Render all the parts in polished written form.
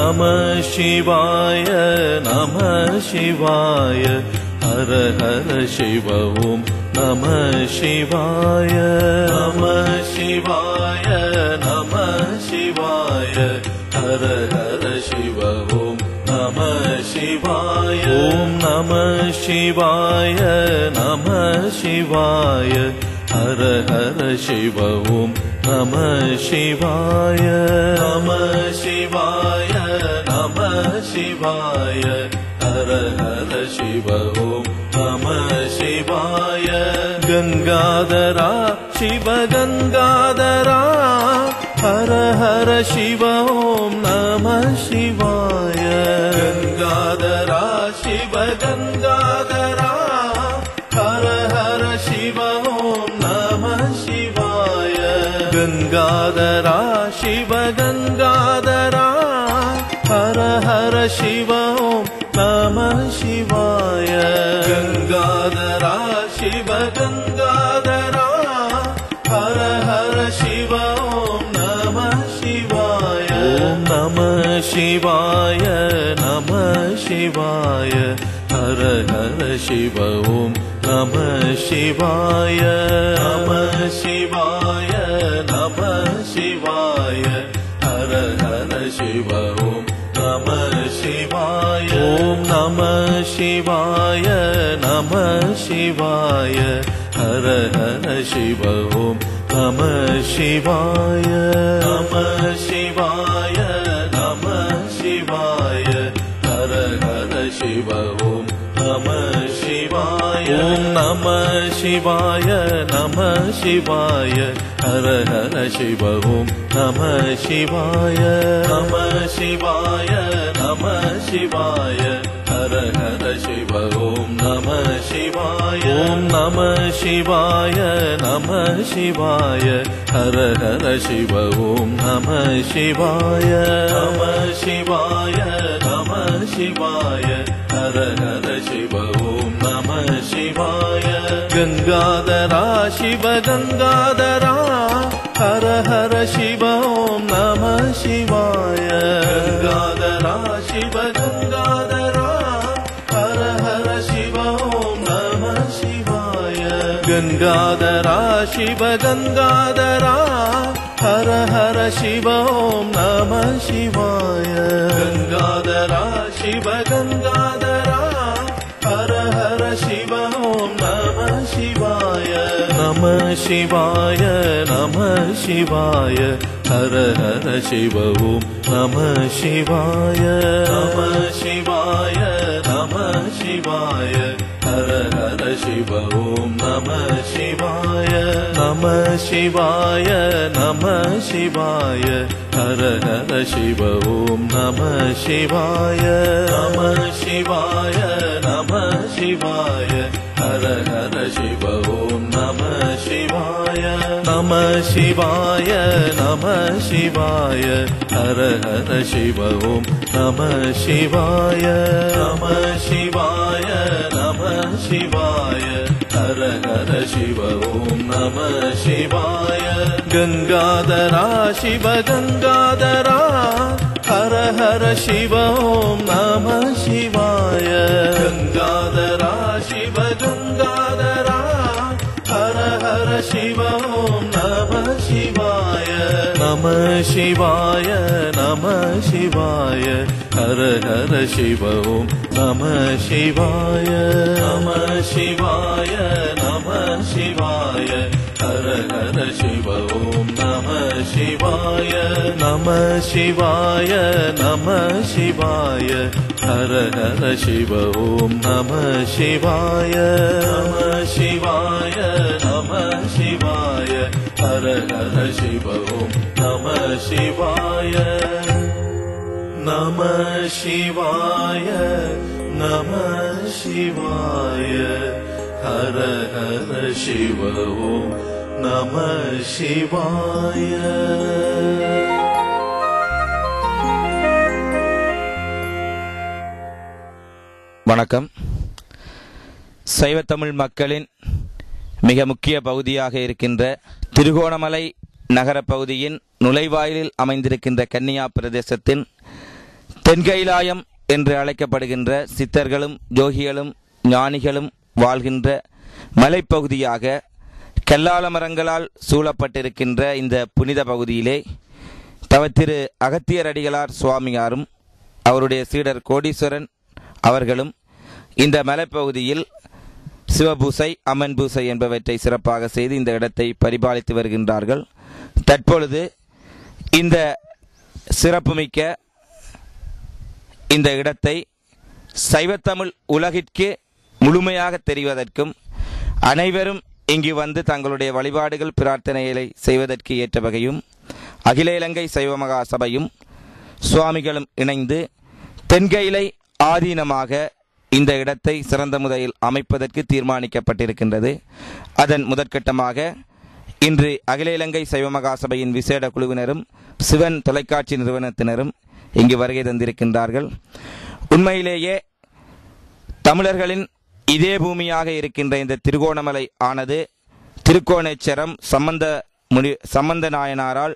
நம சிவாய நம சிவாய ஹர ஹர சிவ ஓம் நம சிவாய நம சிவாய நம சிவாய ஹர ஹர சிவ ஓம் நம சிவாய ஓம் நம சிவாய நம சிவாய ஹர ஹர சிவ ஓம் நம சிவாய நம சிவாய நம சிவாய ஹர ஹர சிவ ஓம் நம சிவாய கங்காதரா சிவ கங்காதரா ஹர ஹர சிவ ஓம் நம சிவாய கங்காதரா சிவ கங்காதரா ஹர ஹர சிவ ஓம் நம சிவாய கங்காதரா சிவ கங்காதரா ஹர ஹர சிவ ஓம் நம சிவாய கங்காதரா சிவ கங்காதரா ஹர ஹர சிவ ஓம் நம சிவாய ஓம் நம சிவாய நம சிவாய ஹர ஹர சிவ ஓம் நம சிவாய நம சிவாய நம சிவாய ஹர ஹர சிவ ஓம் நம சிவாய ஓம் நம சிவாய நம சிவாய ஹர ஹர சிவ ஓம் நம சிவாய நம சிவாய நம சிவாய ஹர ஹர சிவ ஓம் நம சிவாய ஓம் நம சிவாய நம சிவாய ஹர ஹர சிவ ஓம் நம சிவாய நம சிவாய நம சிவாய ஹர ஹர சிவ ஓம் நம சிவாய ஓம் நம சிவாய நம சிவாய ஹர ஹர சிவ ஓம் நம சிவாய நம சிவாய நம சிவாய ஹர ஹர சிவ ஓம் நம சிவாய கங்காதரா சிவ கங்காதரா ஹர ஹர சிவ ஓம் நம சிவாய கங்காதரா சிவ கங்காதரா ஹர ஹர சிவ ஓம் நம சிவாய கங்காதரா சிவ கங்காதரா ஹர ஹர சிவ ஓம் நம சிவாய கங்காதரா சிவ கங்காதரா ஹர ஹர சிவ ஓம் நம சிவாய நம சிவாய நம சிவாய ஹர ஹர சிவ ஓம் நம சிவாய நம சிவாய நம சிவாய ஹர ஹர சிவ ஓம் நம சிவாய நம சிவாய நம சிவாய ஹர ஹர சிவ ஓம் நம சிவாய நம சிவாய நம சிவாய ஹர ஹர சிவ ஓம் நம சிவாய நம சிவாய நம சிவாய ஹர ஹர சிவ ஓம் நம சிவாய நம சிவாய நம சிவாய ஹர ஹர சிவ ஓம் நம சிவாய கங்காதரா சிவ கங்காதரா ஹர ஹர சிவ ஓம் நம சிவாய கங்காதரா சிவ கங்காதரா ஹர ஹர சிவ ஓம் நம சிவாய நம சிவாய நம சிவாய ஹர ஹர சிவ ஓம் நம சிவாய நம சிவாய நம சிவாய ஹர ஹர சிவ ஓம் நம சிவாய நம சிவாய நம சிவாய ஹர ஹர சிவ ஓம் நம சிவாய நம சிவாய நம சிவாய ஹர ஹர சிவ ஓம் நம சிவாய நம சிவாய நம சிவாய ஹர ஹர சிவ ஓம் நம சிவாய. வணக்கம். சைவத்தமிழ் மக்களின் மிக முக்கிய பகுதியாக இருக்கின்ற திருகோணமலை நகர பகுதியின் நுழைவாயிலில் அமைந்திருக்கின்ற கன்னியா பிரதேசத்தின் தென்கைலாயம் என்று அழைக்கப்படுகின்ற சித்தர்களும் யோகிகளும் ஞானிகளும் வாழ்கின்ற மலைப்பகுதியாக கல்லால மரங்களால் சூழப்பட்டிருக்கின்ற இந்த புனித பகுதியிலே தவத்திரு அகத்தியர் அடிகளார் சுவாமியாரும் அவருடைய சீடர் கோடீஸ்வரன் அவர்களும் இந்த மலைப்பகுதியில் சிவபூசை அம்மன் பூசை என்பவற்றை சிறப்பாக செய்து இந்த இடத்தை பரிபாலித்து வருகின்றார்கள். தற்பொழுது இந்த சிறப்புமிக்க இந்த இடத்தை சைவத்தமிழ் உலகிற்கு முழுமையாக தெரிவதற்கும் அனைவரும் இங்கு வந்து தங்களுடைய வழிபாடுகள் பிரார்த்தனைகளை செய்வதற்கு ஏற்ற வகையும் அகில இலங்கை சைவ மகா சபையும் சுவாமிகளும் இணைந்து தென்கையிலை ஆதீனமாக இந்த இடத்தை சிறந்த முறையில் அமைப்பதற்கு தீர்மானிக்கப்பட்டிருக்கின்றது. அதன் முதற்கட்டமாக இன்று அகில இலங்கை சைவ மகா சபையின் விசேட குழுவினரும் சிவன் தொலைக்காட்சி நிறுவனத்தினரும் இங்கு வருகை தந்திருக்கின்றார்கள். உண்மையிலேயே தமிழர்களின் இதே பூமியாக இருக்கின்ற இந்த திருகோணமலை ஆனது திருக்கோணேச்சரம் சம்பந்த நாயனாரால்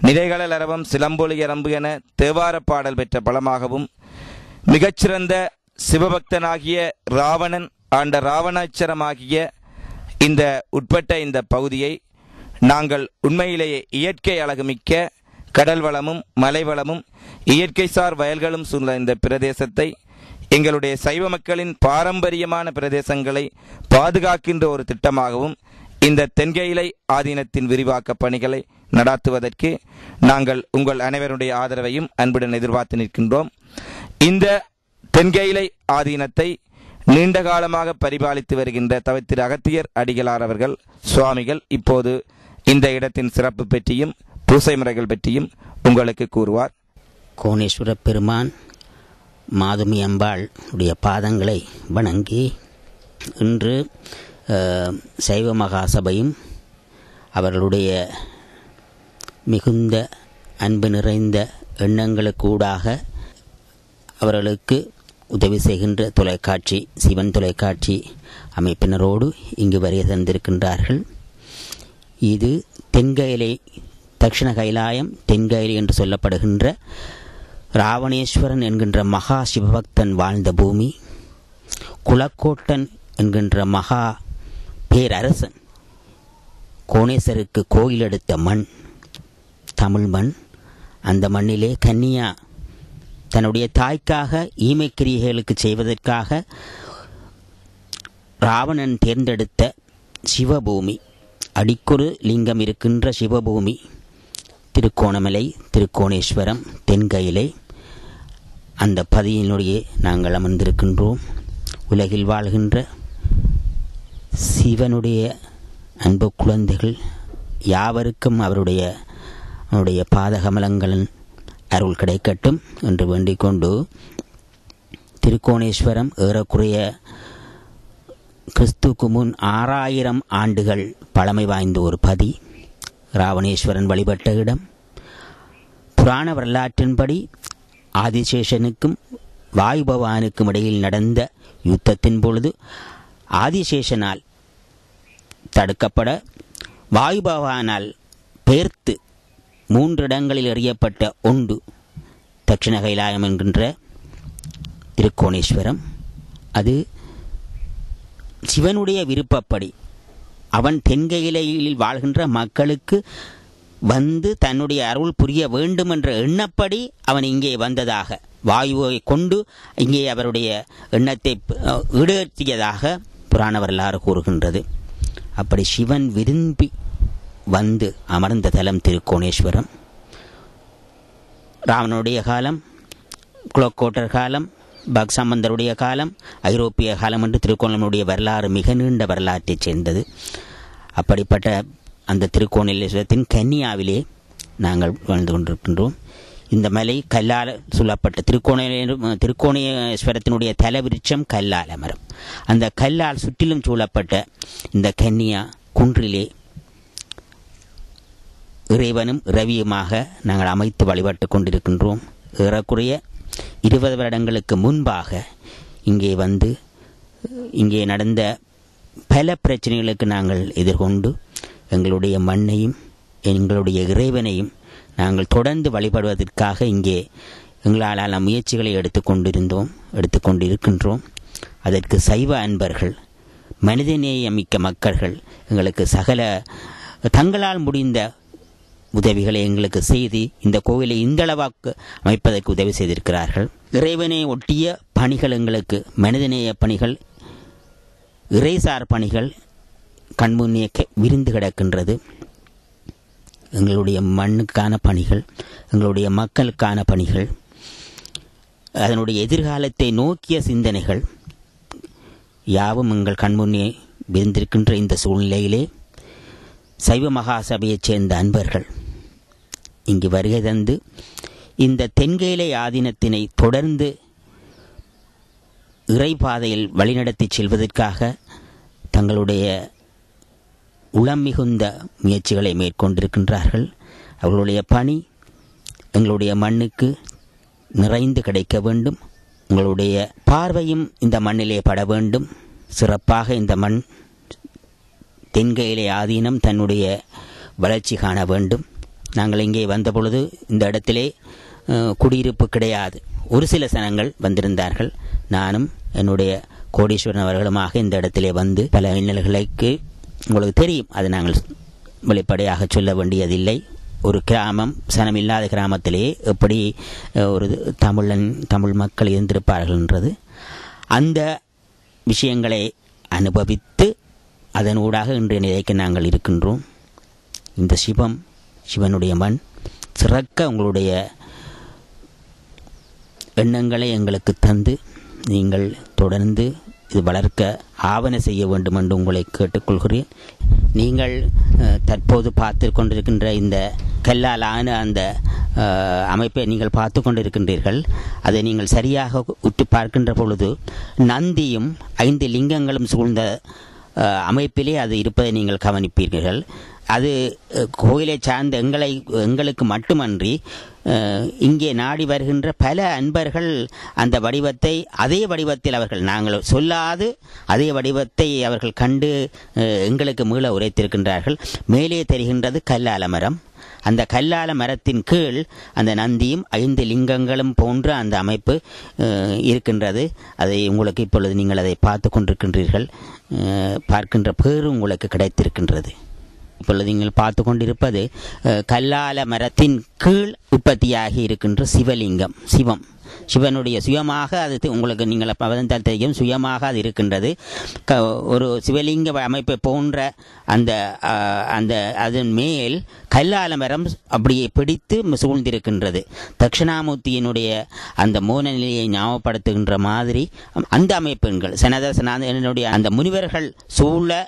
நிறைகளல் அரவம் சிலம்பொலி அரம்பு என தேவார பாடல் பெற்ற பலமாகவும் மிகச்சிறந்த சிவபக்தனாகிய ராவணன் ஆண்ட ராவணாச்சரமாகிய இந்த உட்பட்ட இந்த பகுதியை நாங்கள் உண்மையிலேயே இயற்கை அழகுமிக்க கடல் வளமும் மலை வளமும் இயற்கைசார் வயல்களும் சூழ்ந்த இந்த பிரதேசத்தை எங்களுடைய சைவ மக்களின் பாரம்பரியமான பிரதேசங்களை பாதுகாக்கின்ற ஒரு திட்டமாகவும் இந்த தென்கையிலை ஆதீனத்தின் விரிவாக்க பணிகளை நடாத்துவதற்கு நாங்கள் உங்கள் அனைவருடைய ஆதரவையும் அன்புடன் எதிர்பார்த்து நிற்கின்றோம். இந்த தென்கையிலை ஆதீனத்தை நீண்ட காலமாக பரிபாலித்து வருகின்ற தவத்திரு அகத்தியர் அடிகளார் அவர்கள் சுவாமிகள் இப்போது இந்த இடத்தின் சிறப்பு பற்றியும் பூசை முறைகள் பற்றியும் உங்களுக்கு கூறுவார். கோணேஸ்வர பெருமான் மாதுமி அம்பாள் உடைய பாதங்களை வணங்கி இன்று சைவ மகாசபையும் அவர்களுடைய மிகுந்த அன்பு நிறைந்த எண்ணங்களுக்கூடாக அவர்களுக்கு உதவி செய்கின்ற தொலைக்காட்சி சிவன் தொலைக்காட்சி அமைப்பினரோடு இங்கு வருகை தந்திருக்கின்றார்கள். இது தென்கையிலை தட்சிண கைலாயம் தென்கையிலை என்று சொல்லப்படுகின்ற ராவணேஸ்வரன் என்கின்ற மகா சிவபக்தன் வாழ்ந்த பூமி. குலக்கோட்டன் என்கின்ற மகா பேரரசன் கோணேசருக்கு கோயில் எடுத்த மண் தமிழ் மண். அந்த மண்ணிலே கன்னியா தன்னுடைய தாய்க்காக ஈமைக்கிரியைகளுக்கு செய்வதற்காக ராவணன் தேர்ந்தெடுத்த சிவபூமி, அடிக்கொரு லிங்கம் இருக்கின்ற சிவபூமி திருக்கோணமலை திருக்கோணேஸ்வரம் தென்கையிலை. அந்த பதியினுடைய நாங்கள் அமர்ந்திருக்கின்றோம். உலகில் வாழ்கின்ற சிவனுடைய அன்பு குழந்தைகள் யாவருக்கும் அவருடைய பாதகமலங்களின் அருள் கிடைக்கட்டும் என்று வேண்டிக் கொண்டு திருக்கோணேஸ்வரம் ஏறக்குறைய கிறிஸ்துக்கு முன் 6000 ஆண்டுகள் பழமை வாய்ந்த ஒரு பதி. ராவணேஸ்வரன் வழிபட்ட இடம். புராண வரலாற்றின்படி ஆதிசேஷனுக்கும் வாயு பகவானுக்கும் இடையில் நடந்த யுத்தத்தின் பொழுது ஆதிசேஷனால் தடுக்கப்பட வாயு பகவானால் பெயர்த்து 3 இடங்களில் எறியப்பட்ட ஒன்று தட்சிண கைலாயம் என்கின்ற திருக்கோணேஸ்வரம். அது சிவனுடைய விருப்பப்படி அவன் தென்கையிலையில் வாழ்கின்ற மக்களுக்கு வந்து தன்னுடைய அருள் புரிய வேண்டும் என்ற எண்ணப்படி அவன் இங்கே வந்ததாக, வாயுவை கொண்டு இங்கே அவருடைய எண்ணத்தை ஈடேற்றியதாக புராண வரலாறு கூறுகின்றது. அப்படி சிவன் விரும்பி வந்து அமர்ந்த தலம் திருக்கோணேஸ்வரம். ராவனுடைய காலம், குலக்கோட்டர் காலம், பக்சம்பந்தருடைய காலம், ஐரோப்பிய காலம் என்று திருக்கோணமலையுடைய வரலாறு மிக நீண்ட வரலாற்றைச் சேர்ந்தது. அப்படிப்பட்ட அந்த திருக்கோணேஸ்வரத்தின் கன்னியாவிலே நாங்கள் வாழ்ந்து கொண்டிருக்கின்றோம். இந்த மலை கல்லால் சூழப்பட்ட திருக்கோணேஸ்வரத்தினுடைய தலவிருட்சம் கல்லால மரம். அந்த கல்லால் சுற்றிலும் சூழப்பட்ட இந்த கன்னியா குன்றிலே இறைவனும் இரவியுமாக நாங்கள் அமைத்து வழிபட்டு கொண்டிருக்கின்றோம். ஏறக்குறைய 20 வருடங்களுக்கு முன்பாக இங்கே வந்து இங்கே நடந்த பல பிரச்சனைகளுக்கு நாங்கள் எதிர்கொண்டு எங்களுடைய மண்ணையும் எங்களுடைய இறைவனையும் நாங்கள் தொடர்ந்து வழிபடுவதற்காக இங்கே எங்களால் முயற்சிகளை எடுத்துக்கொண்டிருக்கின்றோம். அதற்கு சைவ அன்பர்கள், மனிதநேயமிக்க மக்கள்கள் எங்களுக்கு சகல தங்களால் முடிந்த உதவிகளை எங்களுக்கு செய்து இந்த கோவிலை இந்தளவாக்கு அமைப்பதற்கு உதவி செய்திருக்கிறார்கள். இறைவனை ஒட்டிய பணிகள், எங்களுக்கு மனிதநேய பணிகள், இறைசார் பணிகள் கண்முன்னே விரிந்து கிடக்கின்றது. எங்களுடைய மண்ணுக்கான பணிகள், எங்களுடைய மக்களுக்கான பணிகள், அதனுடைய எதிர்காலத்தை நோக்கிய சிந்தனைகள் யாவும் எங்கள் கண்முன்னே விரிந்திருக்கின்ற இந்த சூழ்நிலையிலே சைவ மகாசபையைச் சேர்ந்த அன்பர்கள் இங்கு வருகை தந்து இந்த தென்கேலை ஆதீனத்தினை தொடர்ந்து இறைபாதையில் வழிநடத்தி செல்வதற்காக தங்களுடைய உளம் மிகுந்த முயற்சிகளை மேற்கொண்டிருக்கின்றார்கள். அவர்களுடைய பணி எங்களுடைய மண்ணுக்கு நிறைந்து கிடைக்க வேண்டும். உங்களுடைய பார்வையும் இந்த மண்ணிலே பட வேண்டும். சிறப்பாக இந்த மண் தென்கேலை ஆதீனம் தன்னுடைய வளர்ச்சி காண வேண்டும். நாங்கள் இங்கே வந்த பொழுது இந்த இடத்திலே குடியிருப்பு கிடையாது. ஒரு சில சனங்கள் வந்திருந்தார்கள். நானும் என்னுடைய கோடீஸ்வரன் அவர்களுமாக இந்த இடத்திலே வந்து பல இன்னல்களுக்கு உங்களுக்கு தெரியும், அது நாங்கள் வெளிப்படையாக சொல்ல வேண்டியதில்லை. ஒரு கிராமம், சனமில்லாத கிராமத்திலே எப்படி ஒரு தமிழ் மக்கள் இருந்திருப்பார்கள் என்றது, அந்த விஷயங்களை அனுபவித்து அதனூடாக இன்றைய நிலைக்கு நாங்கள் இருக்கின்றோம். இந்த சிவனுடைய மண் சிறக்க உங்களுடைய எண்ணங்களை எங்களுக்கு தந்து நீங்கள் தொடர்ந்து இது வளர்க்க ஆவண செய்ய வேண்டும் என்று உங்களை கேட்டுக்கொள்கிறேன். நீங்கள் தற்போது பார்த்து கொண்டிருக்கின்ற இந்த கல்லால் ஆன அந்த அமைப்பை நீங்கள் பார்த்து கொண்டிருக்கின்றீர்கள். அதை நீங்கள் சரியாக உற்று பார்க்கின்ற பொழுது நந்தியும் 5 லிங்கங்களும் சூழ்ந்த அமைப்பிலே அது இருப்பதை நீங்கள் கவனிப்பீர்கள். அது கோயிலை சார்ந்த எங்களுக்கு மட்டுமன்றி இங்கே நாடி வருகின்ற பல அன்பர்கள் அந்த வடிவத்தை அதே வடிவத்தில் அவர்கள், நாங்கள் சொல்லாது அதே வடிவத்தை அவர்கள் கண்டு எங்களுக்கு மீள உரைத்திருக்கின்றார்கள். மேலே தெரிகின்றது கல்லால மரம். அந்த கல்லால மரத்தின் கீழ் அந்த நந்தியும் 5 லிங்கங்களும் போன்ற அந்த அமைப்பு இருக்கின்றது. அதை உங்களுக்கு இப்பொழுது நீங்கள் அதை பார்த்து கொண்டிருக்கின்றீர்கள். பார்க்கின்ற பேரு உங்களுக்கு கிடைத்திருக்கின்றது. இப்பொழுது நீங்கள் பார்த்து கொண்டிருப்பது கல்லால மரத்தின் கீழ் உற்பத்தியாகி இருக்கின்ற சிவலிங்கம். சிவனுடைய சுயமாக அது உங்களுக்கு நீங்கள் பதந்தால் தெரியும், சுயமாக அது இருக்கின்றது. ஒரு சிவலிங்க அமைப்பை போன்ற அந்த அதன் மேல் கல்லால மரம் அப்படியே பிடித்து சூழ்ந்திருக்கின்றது. தட்சிணாமூர்த்தியினுடைய அந்த மோன நிலையை ஞாபகப்படுத்துகின்ற மாதிரி அந்த அமைப்புகள் சனதசனாதனுடைய அந்த முனிவர்கள் சூழ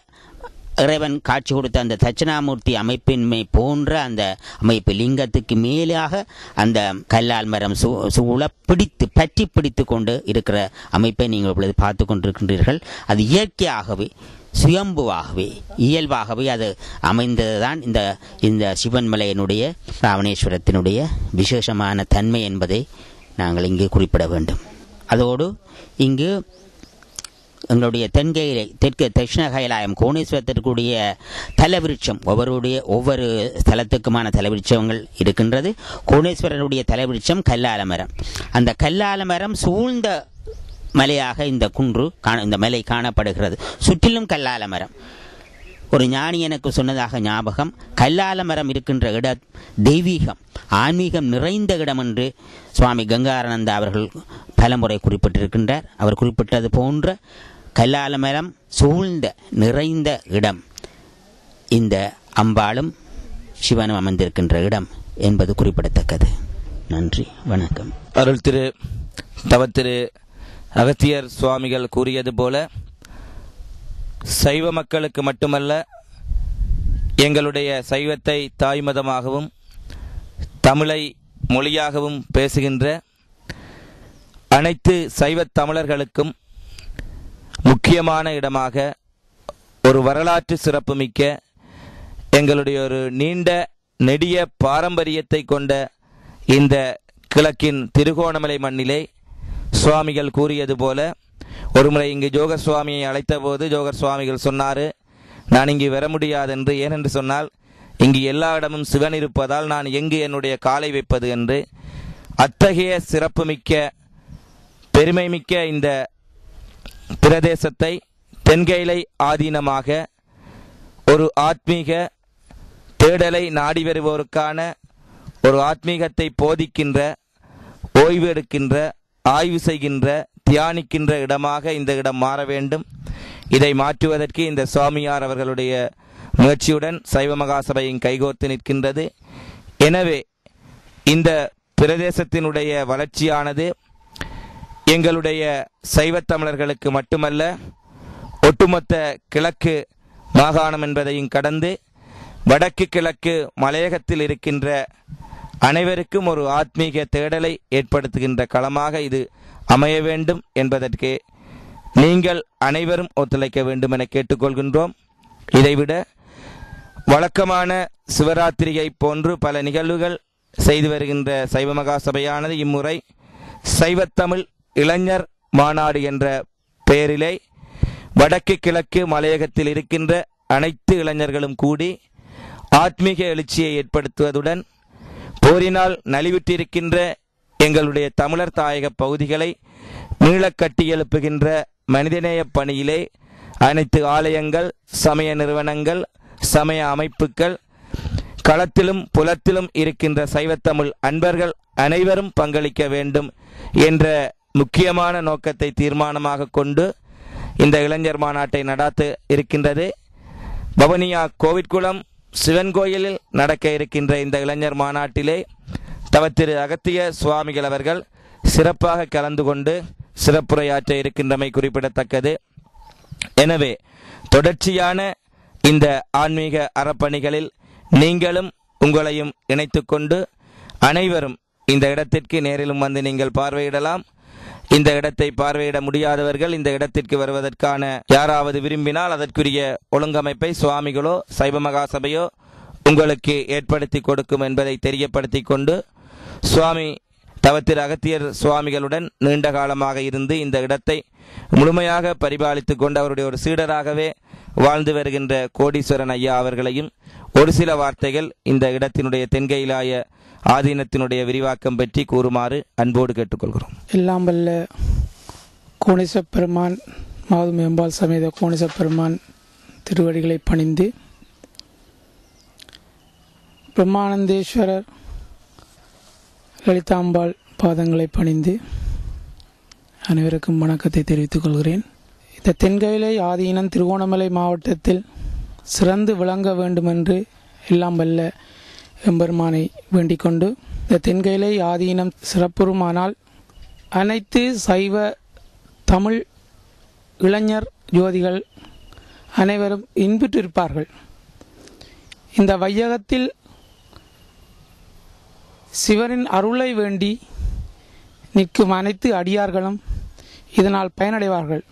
இறைவன் காட்சி கொடுத்த அந்த தட்சிணாமூர்த்தி அமைப்பின்மை போன்ற அந்த அமைப்பு லிங்கத்துக்கு மேலாக அந்த கல்லால் மரம் சூழ பற்றி பிடித்து கொண்டு இருக்கிற அமைப்பை நீங்கள் இப்பொழுது பார்த்து கொண்டிருக்கின்றீர்கள். அது இயற்கையாகவே சுயம்புவாகவே இயல்பாகவே அது அமைந்ததுதான் இந்த சிவன்மலையினுடைய ராவணேஸ்வரத்தினுடைய விசேஷமான தன்மை என்பதை நாங்கள் இங்கே குறிப்பிட வேண்டும். அதோடு இங்கு எங்களுடைய தெற்கு தட்சிண கைலாயம் கோணேஸ்வரத்திற்குரிய தலவிருட்சம் ஒவ்வொரு ஸ்தலத்துக்குமான தலவிருட்சங்கள் இருக்கின்றது. கோணேஸ்வரருடைய தலவிருட்சம் கல்லால மரம். அந்த கல்லால மரம் சூழ்ந்த மலையாக இந்த மலை காணப்படுகிறது. சுற்றிலும் கல்லால மரம். ஒரு ஞானி எனக்கு சொன்னதாக ஞாபகம், கல்லால மரம் இருக்கின்ற இடம் தெய்வீகம், ஆன்மீகம் நிறைந்த இடம் என்று சுவாமி கங்காரானந்தா அவர்கள் பலமுறை குறிப்பிட்டிருக்கின்றார். அவர் குறிப்பிட்டது போன்ற கல்லால மரம் சூழ்ந்த நிறைந்த இடம் இந்த அம்பாளும் சிவனும் அமர்ந்திருக்கின்ற இடம் என்பது குறிப்பிடத்தக்கது. நன்றி, வணக்கம். அருள் திரு தவத்திரு அகத்தியர் சுவாமிகள் கூறியது போல சைவ மக்களுக்கு மட்டுமல்ல, எங்களுடைய சைவத்தை தாய்மதமாகவும் தமிழை மொழியாகவும் பேசுகின்ற அனைத்து சைவத் தமிழர்களுக்கும் முக்கியமான இடமாக ஒரு வரலாற்று சிறப்புமிக்க எங்களுடைய ஒரு நீண்ட நெடிய பாரம்பரியத்தை கொண்ட இந்த கிழக்கின் திருகோணமலை மண்ணிலே சுவாமிகள் கூறியது போல, ஒருமுறை இங்கு ஜோகர் சுவாமியை அழைத்த போது ஜோகர் சுவாமிகள் சொன்னார், நான் இங்கு வர முடியாதென்று. ஏனென்று சொன்னால் இங்கு எல்லா இடமும் சிவன் இருப்பதால் நான் எங்கு என்னுடைய காலை வைப்பது என்று. அத்தகைய சிறப்புமிக்க பெருமைமிக்க இந்த பிரதேசத்தை தென்கயிலை ஆதீனமாக ஒரு ஆத்மீக தேடலை நாடி வருவோருக்கான ஒரு ஆத்மீகத்தை போதிக்கின்ற, ஓய்வு எடுக்கின்ற, ஆய்வு செய்கின்ற, தியானிக்கின்ற இடமாக இந்த இடம் மாற வேண்டும். இதை மாற்றுவதற்கு இந்த சுவாமியார் அவர்களுடைய முயற்சியுடன் சைவ மகாசபையின் கைகோர்த்து நிற்கின்றது. எனவே இந்த பிரதேசத்தினுடைய வளர்ச்சியானது எங்களுடைய சைவத் தமிழர்களுக்கு மட்டுமல்ல, ஒட்டுமொத்த கிழக்கு மாகாணம் என்பதையும் கடந்து வடக்கு கிழக்கு மலையகத்தில் இருக்கின்ற அனைவருக்கும் ஒரு ஆத்மீக தேடலை ஏற்படுத்துகின்ற களமாக இது அமைய வேண்டும் என்பதற்கு நீங்கள் அனைவரும் ஒத்துழைக்க வேண்டும் என கேட்டுக்கொள்கின்றோம். இதைவிட வழக்கமான சிவராத்திரியை போன்று பல நிகழ்வுகள் செய்து வருகின்ற சைவ மகாசபையானது இம்முறை சைவத்தமிழ் இளைஞர் மாநாடு என்ற பெயரிலே வடக்கு கிழக்கு மலையகத்தில் இருக்கின்ற அனைத்து இளைஞர்களும் கூடி ஆத்மீக எழுச்சியை ஏற்படுத்துவதுடன் போரினால் நலிவுற்றிருக்கின்ற எங்களுடைய தமிழர் தாயக பகுதிகளை மீளக் கட்டி எழுப்புகின்ற மனிதநேய பணியிலே அனைத்து ஆலயங்கள், சமய நிறுவனங்கள், சமய அமைப்புகள், களத்திலும் புலத்திலும் இருக்கின்ற சைவத்தமிழ் அன்பர்கள் அனைவரும் பங்களிக்க வேண்டும் என்ற முக்கியமான நோக்கத்தை தீர்மானமாக கொண்டு இந்த இளைஞர் மாநாட்டை நடாத்த இருக்கின்றது. பவனியா கோவிட்குளம் சிவன் கோயிலில் நடக்க இருக்கின்ற இந்த இளைஞர் மாநாட்டிலே தவத்திரு அகத்திய சுவாமிகள் அவர்கள் சிறப்பாக கலந்து கொண்டு சிறப்புரையாற்ற இருக்கின்றமை குறிப்பிடத்தக்கது. எனவே தொடர்ச்சியான இந்த ஆன்மீக அறப்பணிகளில் நீங்களும் உங்களையும் இணைத்துக்கொண்டு அனைவரும் இந்த இடத்திற்கு நேரிலும் வந்து நீங்கள் பார்வையிடலாம். இந்த இடத்தை பார்வையிட முடியாதவர்கள் இந்த இடத்திற்கு வருவதற்கான யாராவது விரும்பினால் அதற்குரிய ஒழுங்கமைப்பை சுவாமிகளோ சைவ மகாசபையோ உங்களுக்கு ஏற்படுத்தி கொடுக்கும் என்பதை தெரியப்படுத்தி கொண்டு, சுவாமி தவத்திரு அகத்தியர் சுவாமிகளுடன் நீண்ட காலமாக இருந்து இந்த இடத்தை முழுமையாக பரிபாலித்து கொண்டு அவருடைய ஒரு சீடராகவே வாழ்ந்து வருகின்ற கோடீஸ்வரன் ஐயா அவர்களையும் ஒரு சில வார்த்தைகள் இந்த இடத்தினுடைய தென்கயிலாய ஆதீனத்தினுடைய விரிவாக்கம் பற்றி கூறுமாறு அன்போடு கேட்டுக்கொள்கிறோம். எல்லாம் வல்ல கோணேச பெருமான் மாது மேம்பால் சமேத கோணேச பெருமான் திருவடிகளை பணிந்து, பிரம்மானந்தேஸ்வரர் லலிதாம்பாள் பாதங்களை பணிந்து அனைவருக்கும் வணக்கத்தை தெரிவித்துக் கொள்கிறேன். இந்த தென்கயிலை ஆதீனம் திருகோணமலை மாவட்டத்தில் சிறந்து விளங்க வேண்டுமென்று எல்லாம் வல்ல எம்பெருமானை வேண்டிக் கொண்டு, இந்த தென்கயிலை ஆதீனம் சிறப்புறுமானால் அனைத்து சைவ தமிழ் இளைஞர் ஜோதிகள் அனைவரும் இன்புற்றிருப்பார்கள். இந்த வையகத்தில் சிவனின் அருளை வேண்டி நிற்கும் அனைத்து அடியார்களும் இதனால் பயனடைவார்கள்.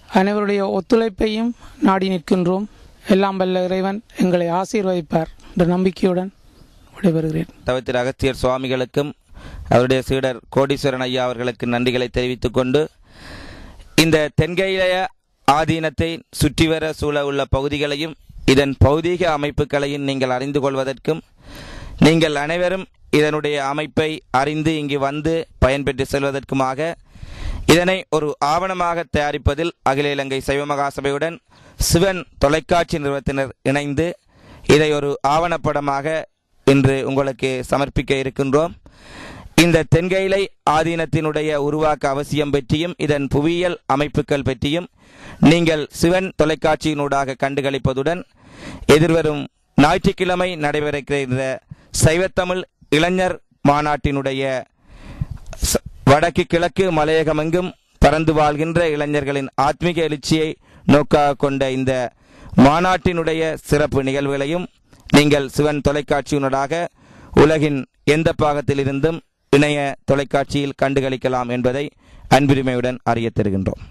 அனைவருடைய ஒத்துழைப்பையும் நாடி நிற்கின்றோம். எல்லாம் வல்ல இறைவன் எங்களை ஆசீர்வதிப்பார் என்ற நம்பிக்கையுடன் விடைபெறுகிறேன். தவத்திரு அகத்தியர் சுவாமிகளுக்கும் அவருடைய சீடர் கோடீஸ்வரன் ஐயா அவர்களுக்கு நன்றிகளை தெரிவித்துக் கொண்டு, இந்த தென்கயிலைய ஆதீனத்தை சுற்றி வர சூழ உள்ள பகுதிகளையும் இதன் பௌதீக அமைப்புகளையும் நீங்கள் அறிந்து கொள்வதற்கும், நீங்கள் அனைவரும் இதனுடைய அமைப்பை அறிந்து இங்கு வந்து பயன்பெற்று செல்வதற்குமாக இதனை ஒரு ஆவணமாக தயாரிப்பதில் அகில இலங்கை சைவ மகாசபையுடன் சிவன் தொலைக்காட்சி நிறுவனத்தினர் இணைந்து இதை ஒரு ஆவணப்படமாக இன்று உங்களுக்கு சமர்ப்பிக்க இருக்கின்றோம். இந்த தென்கயிலை ஆதீனத்தினுடைய உருவாக்க அவசியம் பற்றியும் இதன் புவியியல் அமைப்புகள் பற்றியும் நீங்கள் சிவன் தொலைக்காட்சியினூடாக கண்டுகளிப்பதுடன், எதிர்வரும் ஞாயிற்றுக்கிழமை நடைபெறுகின்ற சைவத்தமிழ் இளைஞர் மாநாட்டினுடைய வடக்கு கிழக்கு மலையகமெங்கும் பறந்து வாழ்கின்ற இளைஞர்களின் ஆத்மீக எழுச்சியை நோக்காக கொண்ட இந்த மாநாட்டினுடைய சிறப்பு நிகழ்வுகளையும் நீங்கள் சிவன் தொலைக்காட்சியினூடாக உலகின் எந்த பாகத்திலிருந்தும் இணைய தொலைக்காட்சியில் கண்டுகளிக்கலாம் என்பதை அன்புரிமையுடன் அறிய தருகின்றோம்.